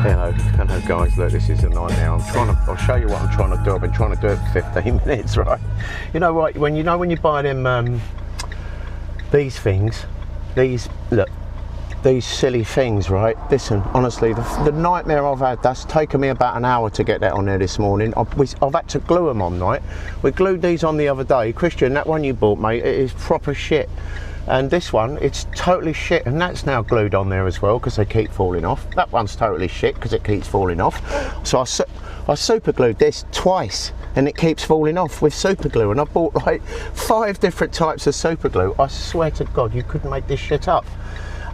Hello guys, look, this is a nightmare. I'll show you what I'm trying to do. I've been trying to do it for 15 minutes, right? You know what, when you buy them, these things, these silly things, right? Listen, honestly, the nightmare I've had, that's taken me about an hour to get that on there this morning. I've had to glue them on, right? We glued these on the other day. Christian, that one you bought, mate, it is proper shit. And this one, it's totally shit, and that's now glued on there as well because they keep falling off. That one's totally shit because it keeps falling off. So I super glued this twice and it keeps falling off with super glue, and I bought like 5 different types of super glue. I swear to God, you couldn't make this shit up.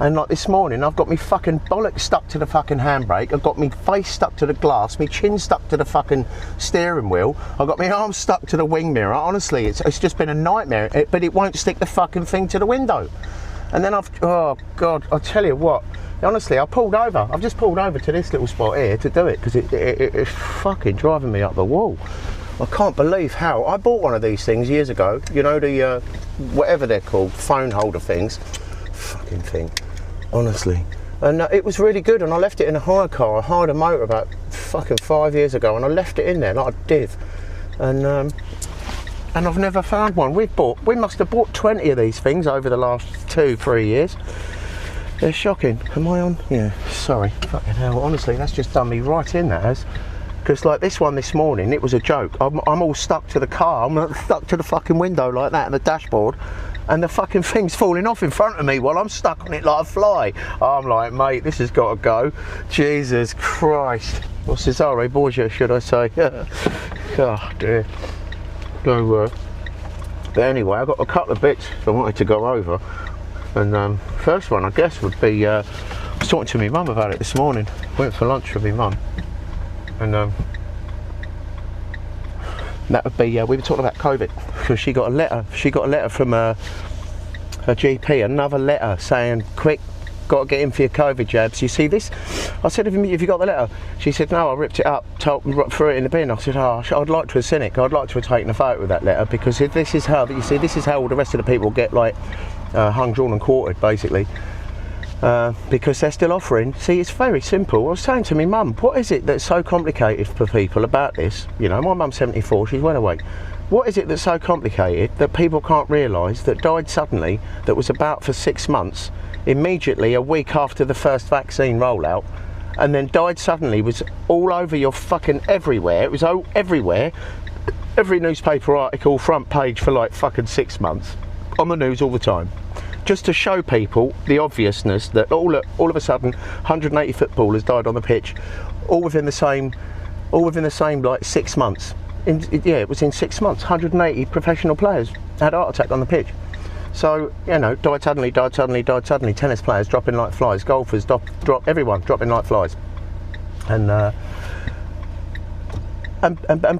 And like this morning, I've got me fucking bollocks stuck to the fucking handbrake, I've got me face stuck to the glass, me chin stuck to the fucking steering wheel, I've got my arms stuck to the wing mirror. Honestly, it's just been a nightmare, but it won't stick the fucking thing to the window. And then oh God, I tell you what, honestly, I've just pulled over to this little spot here to do it, because it's fucking driving me up the wall. I can't believe how. I bought one of these things years ago, you know, the, whatever they're called, phone holder things. Fucking thing, honestly. And it was really good, and I left it in a hire car. I hired a motor about fucking 5 years ago, and I left it in there like a div. And I've never found one. We must have bought 20 of these things over the last 2-3 years. They're shocking. Am I on? Yeah, sorry. Fucking hell, honestly, that's just done me right in, that has. Because like this one this morning, it was a joke. I'm all stuck to the car, I'm stuck to the fucking window like that, and the dashboard, and the fucking thing's falling off in front of me while I'm stuck on it like a fly. I'm like, mate, this has got to go. Jesus Christ. Or Cesare Borgia, should I say. God dear. So, but anyway, I've got a couple of bits I wanted to go over. And first one, I guess, would be, I was talking to my mum about it this morning. Went for lunch with my mum. And that would be, we were talking about COVID, because she got a letter from her GP, another letter saying, quick, got to get in for your COVID jabs. You see this? I said, have you got the letter? She said, no, I ripped it up, threw it in the bin. I said, oh, I'd like to have seen it. I'd like to have taken a photo of that letter, because if this is how, you see, this is how all the rest of the people get like hung, drawn and quartered, basically. Because they're still offering. See, it's very simple. I was saying to my mum, what is it that's so complicated for people about this? You know, my mum's 74, she's well awake. What is it that's so complicated that people can't realise that died suddenly, that was about for 6 months, immediately a week after the first vaccine rollout, and then died suddenly, was all over your fucking everywhere. It was all everywhere. Every newspaper article, front page for like fucking 6 months. On the news all the time. Just to show people the obviousness that all of a sudden 180 footballers died on the pitch, all within the same like 6 months. Yeah, it was in 6 months. 180 professional players had a heart attack on the pitch. So, you know, died suddenly. Tennis players dropping like flies, golfers everyone dropping like flies, and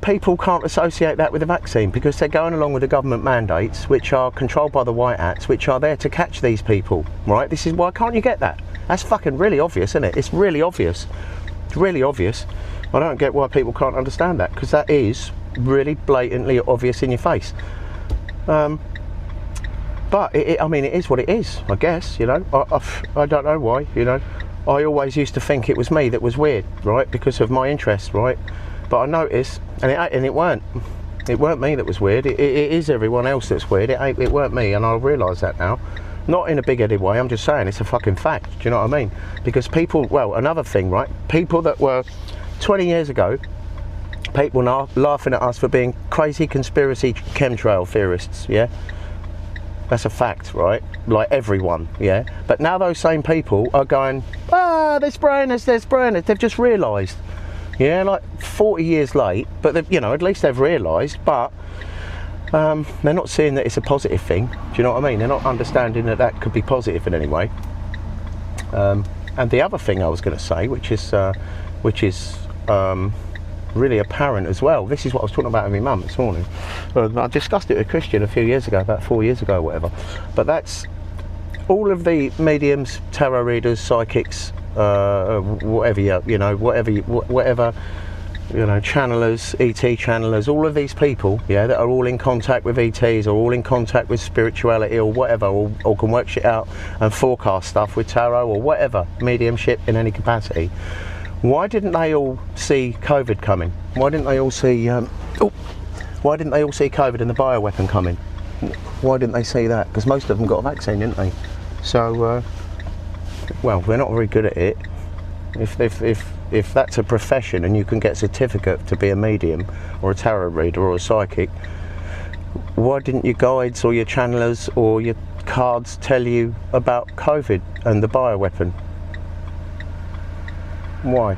people can't associate that with the vaccine, because they're going along with the government mandates, which are controlled by the white hats, which are there to catch these people, right? This is why can't you get that? That's fucking really obvious, isn't it? It's really obvious. It's really obvious. I don't get why people can't understand that, because that is really blatantly obvious in your face. But I mean, it is what it is, I guess, you know. I don't know why, you know. I always used to think it was me that was weird, right, because of my interests, right? But I noticed, and it weren't me that was weird. It is everyone else that's weird. It weren't me, and I realise that now. Not in a big-headed way. I'm just saying it's a fucking fact. Do you know what I mean? Because people, well, another thing, right? People that were 20 years ago, people now laughing at us for being crazy conspiracy chemtrail theorists. Yeah, that's a fact, right? Like everyone, yeah. But now those same people are going, they're spraying us. They've just realised. Yeah, like 40 years late, but you know, at least they've realised, but they're not seeing that it's a positive thing. Do you know what I mean? They're not understanding that that could be positive in any way. And the other thing I was going to say, which is really apparent as well, this is what I was talking about with my mum this morning. I discussed it with Christian a few years ago, about 4 years ago or whatever, but that's all of the mediums, tarot readers, psychics, whatever, you know, whatever, you know, channelers, ET channelers, all of these people, yeah, that are all in contact with ETs, or all in contact with spirituality or whatever, or can work shit out and forecast stuff with tarot or whatever, mediumship in any capacity. Why didn't they all see COVID coming? Why didn't they all see? Why didn't they all see COVID and the bioweapon coming? Why didn't they see that? Because most of them got a vaccine, didn't they? So, well, we're not very good at it. If that's a profession and you can get a certificate to be a medium or a tarot reader or a psychic, why didn't your guides or your channelers or your cards tell you about COVID and the bioweapon? Why?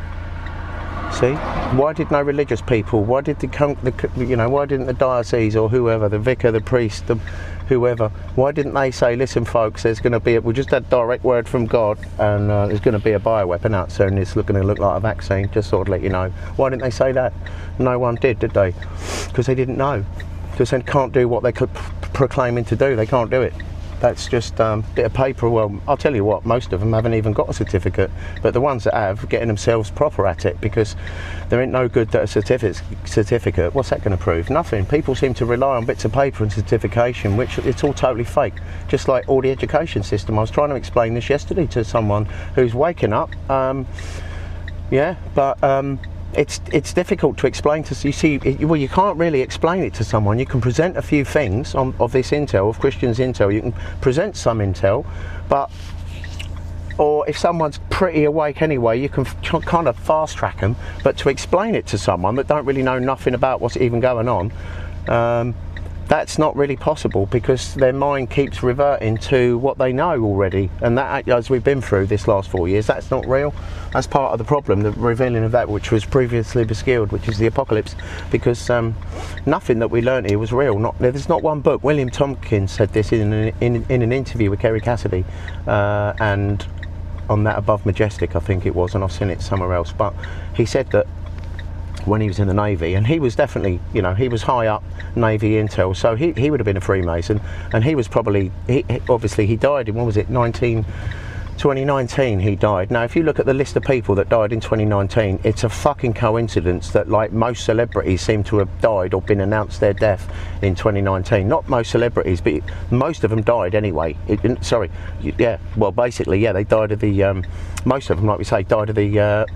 See, why did no religious people? Why did why didn't the diocese or whoever, the vicar, the priest, whoever? Why didn't they say, listen, folks, there's going to be we just had direct word from God, and there's going to be a bioweapon out soon. It's going to look like a vaccine. Just sort of let you know. Why didn't they say that? No one did they? Because they didn't know. Because they can't do what they could proclaiming to do. They can't do it. That's just a bit of paper. Well, I'll tell you what, most of them haven't even got a certificate, but the ones that have, getting themselves proper at it, because there ain't no good that a certificate, what's that going to prove? Nothing. People seem to rely on bits of paper and certification, which it's all totally fake, just like all the education system. I was trying to explain this yesterday to someone who's waking up, it's difficult to explain to well, you can't really explain it to someone. You can present a few things of this intel, of Christian's intel. You can present some intel, or if someone's pretty awake anyway, you can kind of fast track them. But to explain it to someone that don't really know nothing about what's even going on, that's not really possible, because their mind keeps reverting to what they know already, and that, as we've been through this last 4 years, that's not real. That's part of the problem, the revealing of that which was previously obscured, which is the apocalypse, because nothing that we learned here was real. There's not one book. William Tompkins said this in an interview with Kerry Cassidy, and on that Above Majestic, I think it was, and I've seen it somewhere else, but he said that when he was in the Navy, and he was definitely, he was high up Navy intel, so he would have been a Freemason, and he was probably, obviously he died in, 2019 he died. Now if you look at the list of people that died in 2019, it's a fucking coincidence that, like, most celebrities seem to have died or been announced their death in 2019. Not most celebrities, but most of them died anyway. Basically, they died of the, most of them, like we say, died of the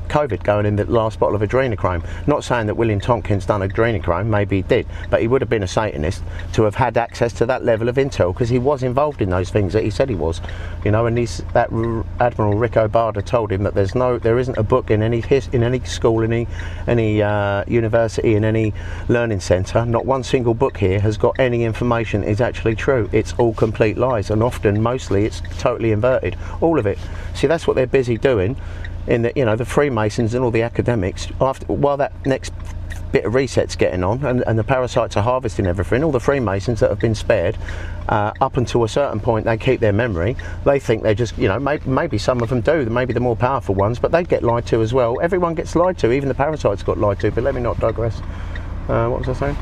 COVID, going in the last bottle of adrenochrome. Not saying that William Tompkins done adrenochrome, maybe he did, but he would have been a Satanist to have had access to that level of intel, because he was involved in those things that he said he was, and that Admiral Rick O'Barda told him that there isn't a book in any school, in any university, in any learning centre, not one single book here has got any information is actually true. It's all complete lies, and mostly it's totally inverted, all of it. See, that's what they're busy doing. In that, the Freemasons and all the academics, while that next bit of reset's getting on, and the parasites are harvesting everything, all the Freemasons that have been spared, up until a certain point, they keep their memory. They think they're just, maybe some of them do, maybe the more powerful ones, but they get lied to as well. Everyone gets lied to, even the parasites got lied to, but let me not digress. What was I saying?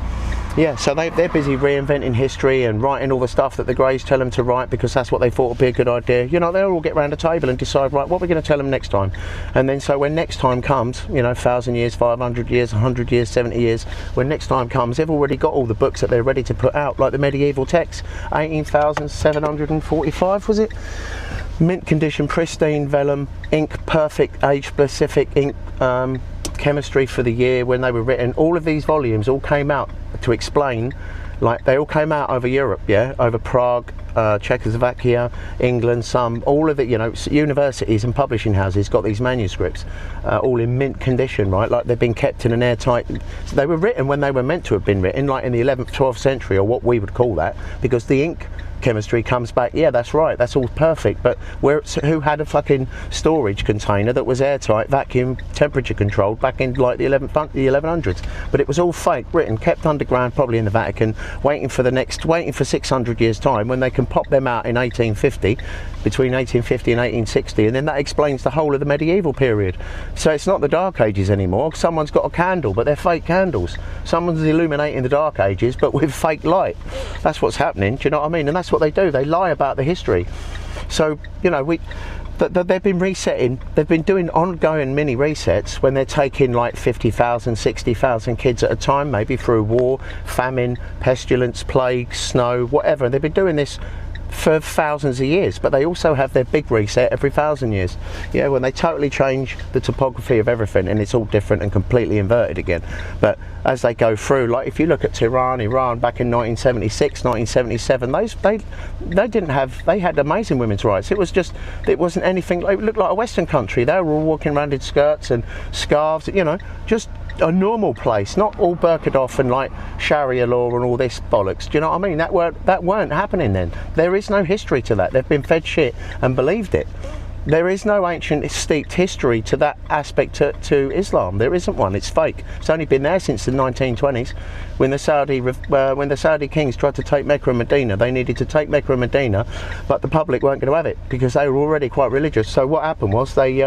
Yeah, so they're busy reinventing history and writing all the stuff that the Greys tell them to write, because that's what they thought would be a good idea. They'll all get round a table and decide, right, what we're going to tell them next time. And then so when next time comes, 1,000 years, 500 years, 100 years, 70 years, when next time comes, they've already got all the books that they're ready to put out, like the medieval texts, 18,745, was it? Mint condition, pristine vellum, ink, perfect, age-specific ink, chemistry for the year when they were written. All of these volumes all came out to explain, like, they all came out over Europe, over Prague, Czechoslovakia, England, all of it, universities and publishing houses got these manuscripts, all in mint condition, right? Like they've been kept in an airtight, so they were written when they were meant to have been written, like in the 11th, 12th century, or what we would call that, because the ink chemistry comes back, that's right, that's all perfect, but who had a fucking storage container that was airtight, vacuum, temperature controlled back in like the 1100s? But it was all fake, written, kept underground, probably in the Vatican, waiting for 600 years time when they can pop them out in 1850, between 1850 and 1860, and then that explains the whole of the medieval period. So it's not the Dark Ages anymore. Someone's got a candle, but they're fake candles. Someone's illuminating the Dark Ages, but with fake light. That's what's happening, do you know what I mean? And that's what they do. They lie about the history. So, they've been resetting, they've been doing ongoing mini resets when they're taking like 50,000, 60,000 kids at a time, maybe through war, famine, pestilence, plague, snow, whatever. And they've been doing this for thousands of years, but they also have their big reset every 1,000 years. Yeah, when they totally change the topography of everything and it's all different and completely inverted again. But as they go through, like if you look at Tehran, Iran back in 1976, 1977, they had amazing women's rights. It wasn't anything, it looked like a Western country. They were all walking around in skirts and scarves, you know, just a normal place, not all burqa'd off and like Sharia law and all this bollocks. Do you know what I mean? That weren't happening then. There is no history to that. They've been fed shit and believed it. There is no ancient steeped history to that aspect to Islam. There isn't one. It's fake. It's only been there since the 1920s, when the Saudi kings tried to take Mecca and Medina. They needed to take Mecca and Medina, but the public weren't going to have it because they were already quite religious. So what happened was they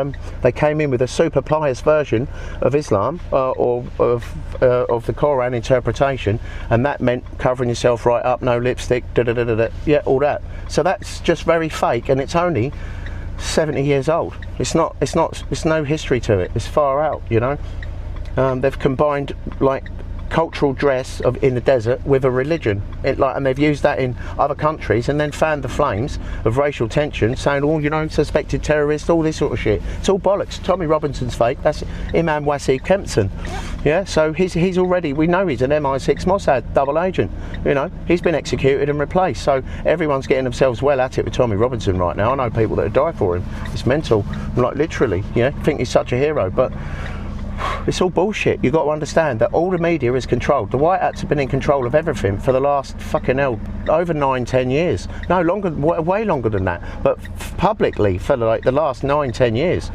came in with a super pious version of Islam or of the Quran interpretation, and that meant covering yourself right up, no lipstick, yeah, all that. So that's just very fake, and it's only 70 years old. It's no history to it. It's far out, you know. They've combined like cultural dress in the desert with a religion, and they've used that in other countries and then fanned the flames of racial tension, saying, oh, you know, suspected terrorists, all this sort of shit. It's all bollocks. Tommy Robinson's fake. That's Imam Wasi Kempson. Yeah, so he's already, we know he's an MI6 Mossad double agent. You know, he's been executed and replaced. So everyone's getting themselves well at it with Tommy Robinson right now. I know people that would die for him. It's mental, like literally. Yeah, think he's such a hero, but it's all bullshit. You've got to understand that all the media is controlled. The White Hats have been in control of everything for the last fucking hell, over 9-10 years. No, longer, way longer than that. But publicly for like the last 9-10 years.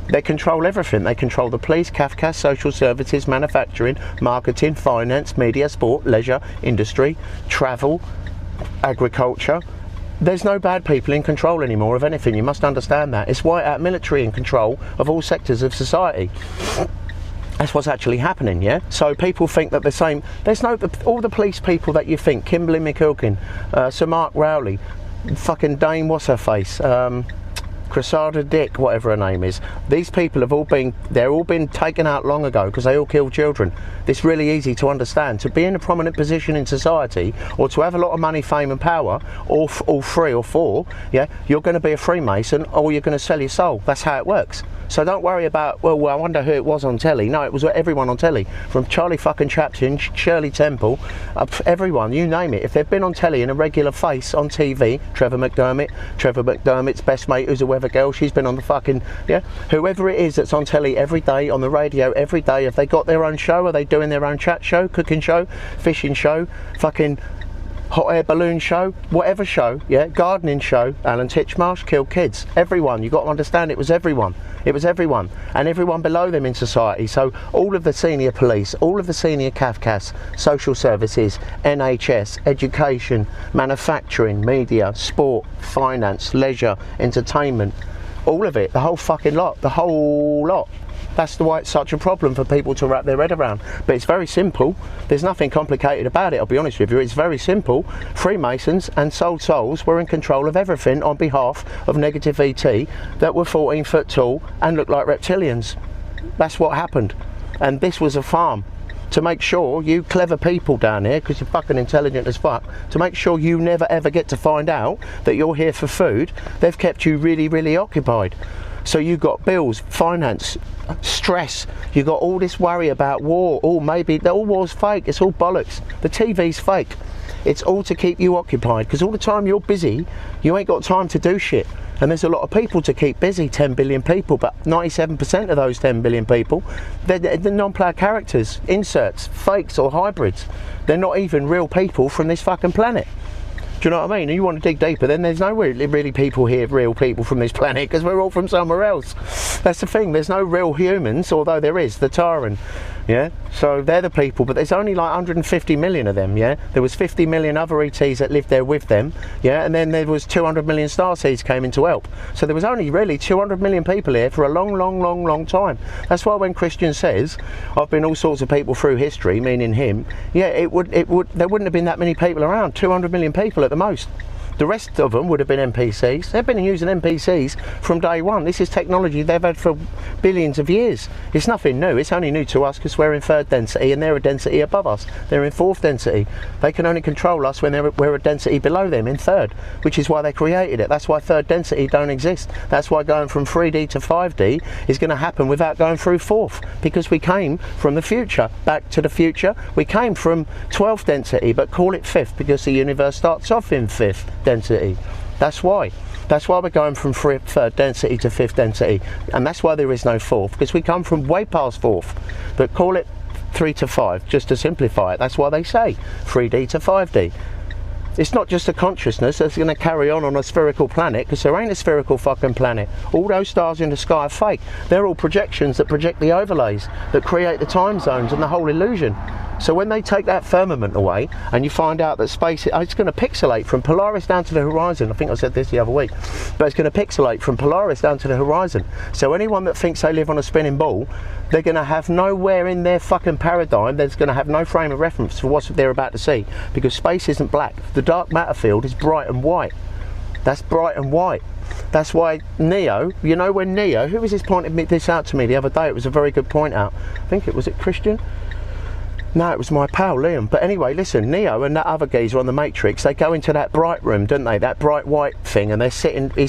They control everything. They control the police, Kafka, social services, manufacturing, marketing, finance, media, sport, leisure, industry, travel, agriculture. There's no bad people in control anymore of anything. You must understand that. It's White Hat military in control of all sectors of society. That's what's actually happening, yeah? So people think that the same... all the police people that you think, Kimberly McQuilkin, Sir Mark Rowley, fucking Dame what's-her-face, Cressada Dick, whatever her name is. These people have all been taken out long ago because they all killed children. It's really easy to understand. To be in a prominent position in society, or to have a lot of money, fame and power, all three or four, yeah, you're going to be a Freemason or you're going to sell your soul. That's how it works. So don't worry about, well, I wonder who it was on telly. No, it was everyone on telly. From Charlie fucking Chaplin, Shirley Temple, everyone, you name it. If they've been on telly in a regular face on TV, Trevor McDermott's best mate who's a weather girl, she's been on the fucking, yeah, whoever it is that's on telly every day, on the radio every day, have they got their own show? Are they doing their own chat show, cooking show, fishing show, fucking hot air balloon show, whatever show, yeah, gardening show? Alan Titchmarsh killed kids. Everyone, you got to understand, it was everyone. It was everyone, and everyone below them in society. So all of the senior police, all of the senior Kafkas, social services, NHS, education, manufacturing, media, sport, finance, leisure, entertainment, all of it, the whole fucking lot, the whole lot. That's why it's such a problem for people to wrap their head around. But it's very simple. There's nothing complicated about it, I'll be honest with you. It's very simple. Freemasons and sold souls were in control of everything on behalf of negative ET that were 14 foot tall and looked like reptilians. That's what happened. And this was a farm. To make sure you clever people down here, because you're fucking intelligent as fuck, to make sure you never ever get to find out that you're here for food, they've kept you really, really occupied. So you've got bills, finance, stress, you've got all this worry about war. Oh, maybe all war's fake, it's all bollocks. The TV's fake. It's all to keep you occupied, because all the time you're busy, you ain't got time to do shit. And there's a lot of people to keep busy, 10 billion people, but 97% of those 10 billion people, they're non-player characters, inserts, fakes or hybrids. They're not even real people from this fucking planet. Do you know what I mean? And you want to dig deeper, then there's no really people here, real people from this planet, because we're all from somewhere else. That's the thing, there's no real humans, although there is, the Taran. Yeah, so they're the people, but there's only like 150 million of them, yeah? There was 50 million other ETs that lived there with them, yeah? And then there was 200 million starseeds came in to help. So there was only really 200 million people here for a long time. That's why when Christian says, I've been all sorts of people through history, meaning him, yeah, there wouldn't have been that many people around, 200 million people at the most. The rest of them would have been NPCs. They've been using NPCs from day one. This is technology they've had for billions of years. It's nothing new. It's only new to us because we're in 3rd density and they're a density above us. They're in 4th density. They can only control us when we're a density below them in 3rd, which is why they created it. That's why 3rd density don't exist. That's why going from 3D to 5D is going to happen without going through 4th, because we came from the future. Back to the future, we came from 12th density, but call it 5th because the universe starts off in 5th density. That's why we're going from 3rd density to 5th density, and that's why there is no 4th, because we come from way past 4th, but call it 3 to 5 just to simplify it. That's why they say 3D to 5D. It's not just a consciousness that's going to carry on a spherical planet, because there ain't a spherical fucking planet. All those stars in the sky are fake. They're all projections that project the overlays that create the time zones and the whole illusion. So when they take that firmament away and you find out that space, it's going to pixelate from Polaris down to the horizon. I think I said this the other week, but it's going to pixelate from Polaris down to the horizon. So anyone that thinks they live on a spinning ball, they're going to have nowhere in their fucking paradigm, there's going to have no frame of reference for what they're about to see, because space isn't black. The dark matter field is bright and white. That's bright and white. That's why Neo, you know, when Neo, who was this pointed this out to me the other day? It was a very good point out. I think it was Christian? No, it was my pal Liam. But anyway, listen, Neo and that other geezer on the Matrix, they go into that bright room, don't they? That bright white thing, and he's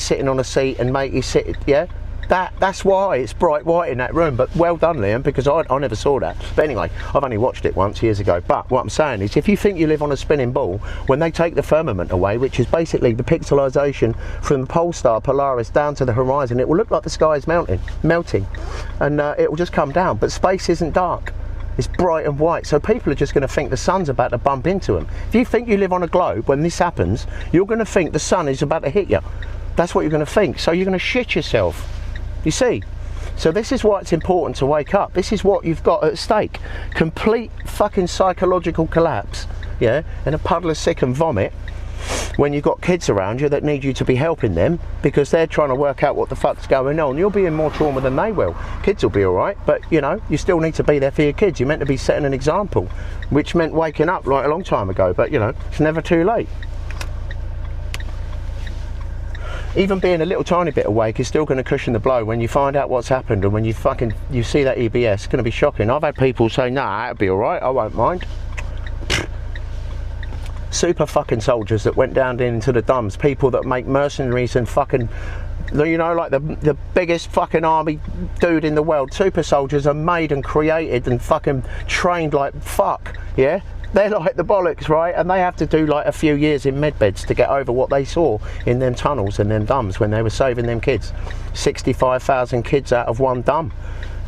sitting on a seat, and mate, he's sitting, yeah? That's why it's bright white in that room. But well done, Liam, because I never saw that. But anyway, I've only watched it once years ago. But what I'm saying is, if you think you live on a spinning ball, when they take the firmament away, which is basically the pixelization from the pole star Polaris down to the horizon, it will look like the sky is melting, and it will just come down. But space isn't dark. It's bright and white, so people are just going to think the sun's about to bump into them. If you think you live on a globe, when this happens, you're going to think the sun is about to hit you. That's what you're going to think. So you're going to shit yourself. You see? So this is why it's important to wake up. This is what you've got at stake. Complete fucking psychological collapse, yeah, and a puddle of sick and vomit when you've got kids around you that need you to be helping them because they're trying to work out what the fuck's going on. You'll be in more trauma than they will. Kids will be alright, but you know, you still need to be there for your kids. You're meant to be setting an example, which meant waking up like a long time ago, but you know, it's never too late. Even being a little tiny bit awake is still going to cushion the blow when you find out what's happened, and when you see that EBS. It's going to be shocking. I've had people say, nah, it'll be alright, I won't mind. Super fucking soldiers that went down into the dumps, people that make mercenaries and fucking, you know, like the biggest fucking army dude in the world. Super soldiers are made and created and fucking trained like fuck, yeah? They're like the bollocks, right? And they have to do like a few years in medbeds to get over what they saw in them tunnels and them dumps when they were saving them kids. 65,000 kids out of one dump.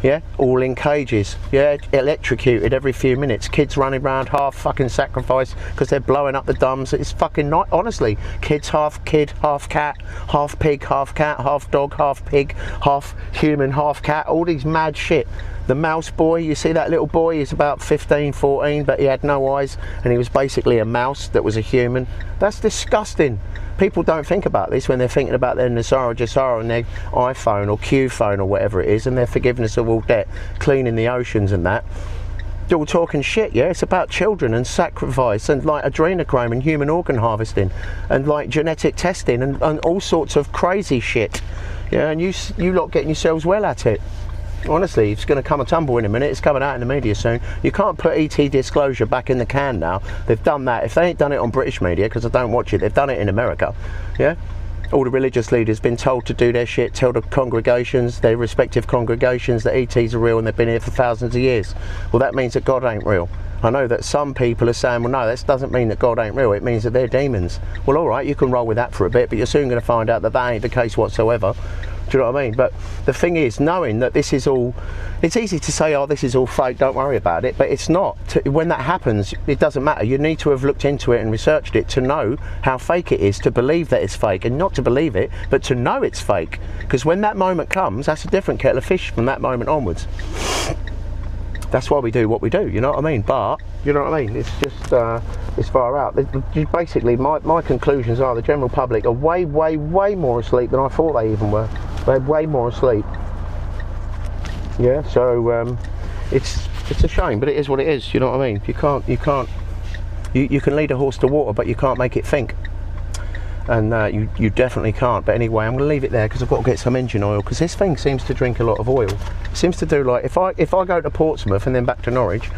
Yeah, all in cages, yeah, electrocuted every few minutes, kids running around half fucking sacrificed because they're blowing up the dums. It's fucking not, honestly, kids half kid, half cat, half pig, half cat, half dog, half pig, half human, half cat, all these mad shit. The mouse boy, you see that little boy, he's about 15, 14, but he had no eyes and he was basically a mouse that was a human. That's disgusting. People don't think about this when they're thinking about their Nasara Jasara and their iPhone or Q phone or whatever it is, and their forgiveness of all debt, cleaning the oceans and that. They're all talking shit, yeah? It's about children and sacrifice and like adrenochrome and human organ harvesting and like genetic testing and all sorts of crazy shit. Yeah, and you lot getting yourselves well at it. Honestly, it's going to come a tumble in a minute. It's coming out in the media soon. You can't put ET disclosure back in the can now. They've done that. If they ain't done it on British media, because I don't watch it, they've done it in America. Yeah, all the religious leaders been told to do their shit, tell the congregations, their respective congregations, that ETs are real and they've been here for thousands of years. Well, that means that God ain't real. I know that some people are saying, well, no, that doesn't mean that God ain't real. It means that they're demons. Well, all right, you can roll with that for a bit, but you're soon going to find out that that ain't the case whatsoever. Do you know what I mean? But the thing is, knowing that this is all, it's easy to say, oh, this is all fake, don't worry about it, but it's not. When that happens, it doesn't matter. You need to have looked into it and researched it to know how fake it is, to believe that it's fake, and not to believe it, but to know it's fake. Because when that moment comes, that's a different kettle of fish from that moment onwards. That's why we do what we do, you know what I mean? But, you know what I mean? It's just, it's far out. Basically, my conclusions are the general public are way, way, way more asleep than I thought they even were. They're way more asleep. Yeah, so it's a shame, but it is what it is, you know what I mean? You can lead a horse to water, but you can't make it think. and you definitely can't. But anyway, I'm going to leave it there because I've got to get some engine oil, because this thing seems to drink a lot of oil. It seems to do, like, if I go to Portsmouth and then back to Norwich,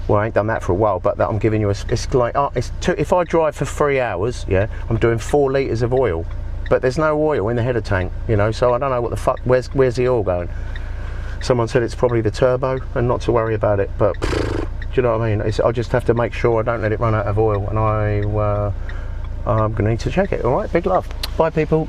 well, I ain't done that for a while, but that I'm giving you it's like, if I drive for 3 hours, yeah, I'm doing 4 litres of oil, but there's no oil in the header tank, you know, so I don't know what the fuck, where's the oil going? Someone said it's probably the turbo and not to worry about it, but do you know what I mean? I just have to make sure I don't let it run out of oil, and I'm going to need to check it. All right, big love. Bye, people.